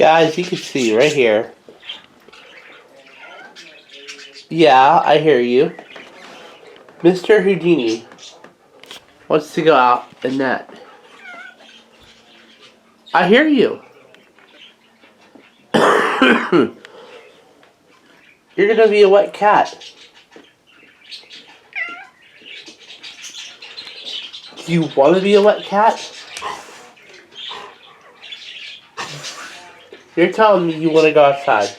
Guys, you can see right here. Yeah, I hear you. Mr. Houdini wants to go out and net. I hear you. You're gonna be a wet cat. Do you want to be a wet cat? You're telling me you want to go outside.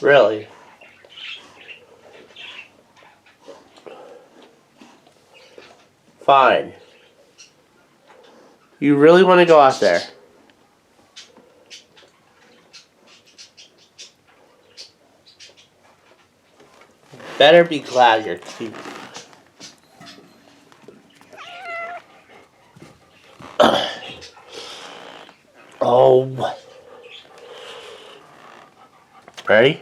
Really? Fine. You really want to go out there? Better be glad you're cute. Oh. Ready?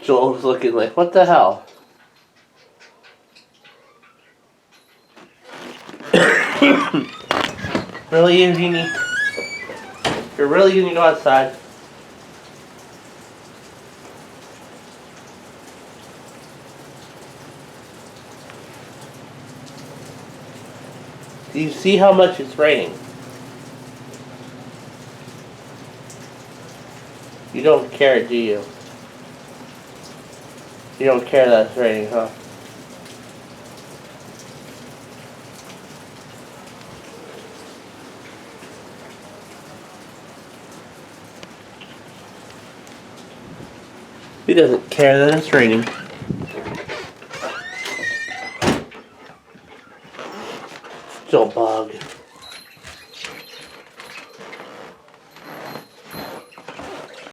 Joel's looking like, what the hell? Really, Houdini? You're really gonna go outside? Do you see how much it's raining? You don't care, do you? You don't care that it's raining, huh? He doesn't care that it's raining. Still bug.